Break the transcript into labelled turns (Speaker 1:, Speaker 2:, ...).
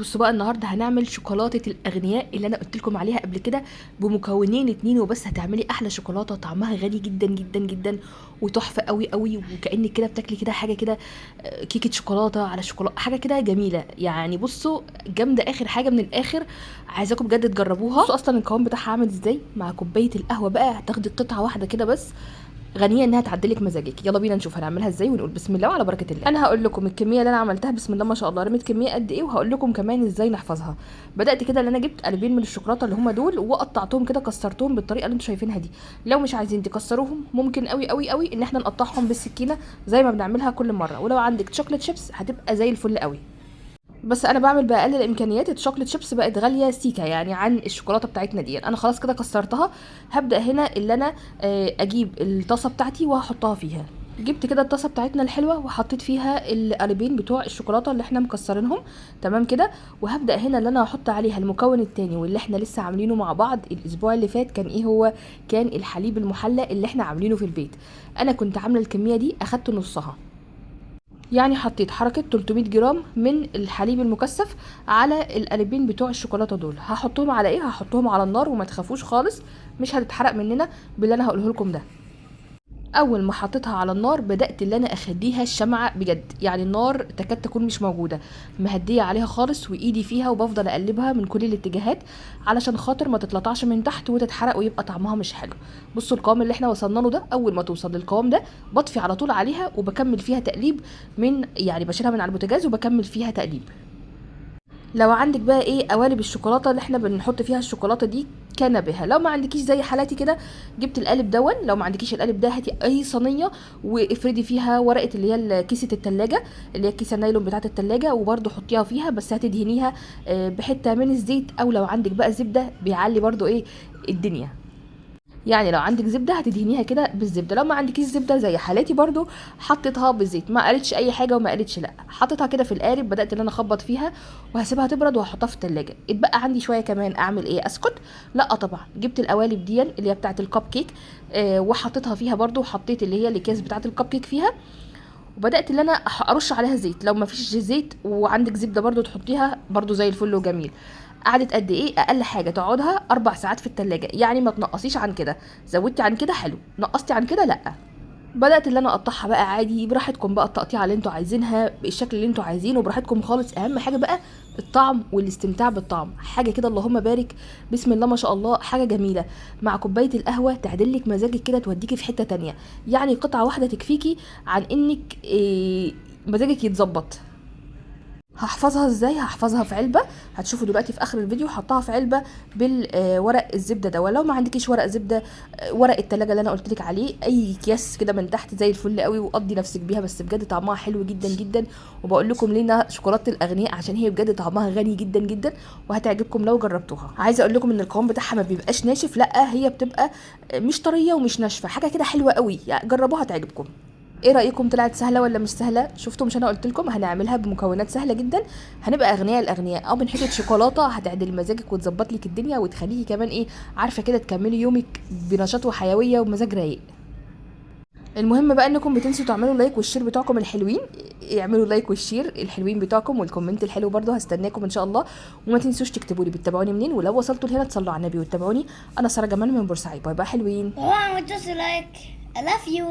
Speaker 1: بصوا بقى النهارده هنعمل شوكولاته الاغنياء اللي انا قلت لكم عليها قبل كده بمكونين 2 وبس. هتعملي احلى شوكولاته طعمها غني جدا جدا جدا وتحفه قوي قوي، وكانك كده بتاكلي كده حاجه كده كيكه شوكولاته على شوكولاته، حاجه كده جميله يعني. بصوا جامده اخر حاجه من الاخر، عايزاكم بجد تجربوها. بصوا اصلا القوام بتاعها عامل ازاي، مع كوبايه القهوه بقى هتاخدي قطعه واحده كده بس، غنيه انها تعدلك مزاجك. يلا بينا نشوف هنعملها ازاي ونقول بسم الله وعلى بركه الله. انا هقول لكم الكميه اللي انا عملتها، بسم الله ما شاء الله، رميت كميه قد ايه، وهقول لكم كمان ازاي نحفظها. بدات كده ان انا جبت قلبين من الشوكولاته اللي هم دول، وقطعتهم كده، كسرتهم بالطريقه اللي انتم شايفينها دي. لو مش عايزين تكسروهم ممكن قوي قوي قوي ان احنا نقطعهم بالسكينه زي ما بنعملها كل مره، ولو عندك شوكليت شيبس هتبقى زي الفل قوي. بس انا بعمل باقل الامكانيات. الشوكليت شيبس بقت غاليه سيكا يعني عن الشوكولاته بتاعتنا دي. انا خلاص كده كسرتها. هبدا هنا اللي انا اجيب الطاسه بتاعتي وهحطها فيها. جبت كده الطاسه بتاعتنا الحلوه وحطيت فيها القالبين بتوع الشوكولاته اللي احنا مكسرينهم تمام كده. وهبدا هنا اللي انا هحط عليها المكون التاني واللي احنا لسه عاملينه مع بعض الاسبوع اللي فات. كان ايه هو؟ كان الحليب المحلى اللي احنا عاملينه في البيت. انا كنت عامله الكميه دي، اخدت نصها، يعني حطيت حركة 300 جرام من الحليب المكثف على القالبين بتوع الشوكولاتة دول. هحطهم على ايه؟ هحطهم على النار، وما تخافوش خالص مش هتتحرق مننا باللي انا هقوله لكم ده. اول ما حطيتها على النار بدات اللي انا اخليها الشمعه بجد، يعني النار تكاد تكون مش موجوده، مهديه عليها خالص، وايدي فيها وبفضل اقلبها من كل الاتجاهات علشان خاطر ما تتلطعش من تحت وتتحرق ويبقى طعمها مش حلو. بصوا القوام اللي احنا وصلنا له ده، اول ما توصل للقوام ده بطفي على طول عليها وبكمل فيها تقليب، من يعني بشيلها من على البوتاجاز وبكمل فيها تقليب. لو عندك بقى ايه قوالب الشوكولاته اللي احنا بنحط فيها الشوكولاته دي كان بها. لو ما عندكيش زي حالاتي كده جبت القالب دون، لو ما عندكيش القالب ده هاتي اي صينيه وافردي فيها ورقه اللي هي كيسه التلاجة، اللي هي الكيسه النايلون بتاعه التلاجة، وبرده حطيها فيها، بس هتدهنيها بحته من الزيت، او لو عندك بقى زبده بيعلي برده ايه الدنيا. يعني لو عندك زبده هتدهنيها كده بالزبده، لو ما عندكيش زبده زي حالاتي برضو حطيتها بالزيت. ما قالتش اي حاجه وما قالتش لا، حطيتها كده في القالب، بدات ان انا اخبط فيها وهسيبها تبرد وهحطها في التلاجة. اتبقى عندي شويه كمان، اعمل ايه؟ اسكت؟ لا طبعا، جبت القوالب دي اللي هي بتاعه الكب كيك وحطيتها فيها برضو، وحطيت اللي هي الاكياس بتاعه الكب كيك فيها، وبدات اللي انا ارش عليها زيت. لو ما فيش زيت وعندك زبده برضو تحطيها برضو زي الفل وجميل. قعدت قد ايه؟ اقل حاجه تقعدها 4 ساعات في التلاجة، يعني ما تنقصيش عن كده. زودتي عن كده حلو، نقصتي عن كده لا. بدات اللي انا اقطعها بقى عادي براحتكم بقى، التقطيعه اللي انتوا عايزينها بالشكل اللي انتوا عايزينه براحتكم خالص. اهم حاجه بقى الطعم والاستمتاع بالطعم، حاجه كده اللهم بارك بسم الله ما شاء الله، حاجه جميله مع كوبايه القهوه تعدلك مزاجك كده، توديكي في حته تانية. يعني قطعه واحده تكفيكي عن انك مزاجك يتظبط. هحفظها ازاي؟ هحفظها في علبه، هتشوفوا دلوقتي في اخر الفيديو. حطها في علبه بالورق الزبده ده، ولو ما عندكيش ورق زبده ورق التلاجة اللي انا قلت لك عليه، اي اكياس كده من تحت زي الفل قوي، وقضي نفسك بيها. بس بجد طعمها حلو جدا جدا، وبقول لكم ليه شوكولاته الاغنياء، عشان هي بجد طعمها غني جدا جدا وهتعجبكم لو جربتوها. عايزه اقول لكم ان القوام بتاعها ما بيبقاش ناشف، لا هي بتبقى مش طريه ومش ناشفه، حاجه كده حلوه قوي يعني. جربوها تعجبكم. ايه رايكم؟ طلعت سهله ولا مش سهله؟ شفتوا؟ مش انا قلت لكم هنعملها بمكونات سهله جدا، هنبقى اغنياء الاغنياء. او من حته شوكولاته هتعدل مزاجك وتظبط لك الدنيا وتخليكي كمان ايه، عارفه كده تكملي يومك بنشاط وحيويه ومزاج رايق. المهم بقى انكم بتنسوا تعملوا لايك والشير بتوعكم الحلوين. اعملوا لايك والشير الحلوين بتوعكم والكومنت الحلو برضو، هستناكم ان شاء الله. وما تنسوش تكتبوا لي بتتابعوني منين، ولو وصلتوا لهنا تصلوا على النبي وتتابعوني. انا ساره جمال من بورسعيد. باي باي حلوين.
Speaker 2: Wow, just like I love you.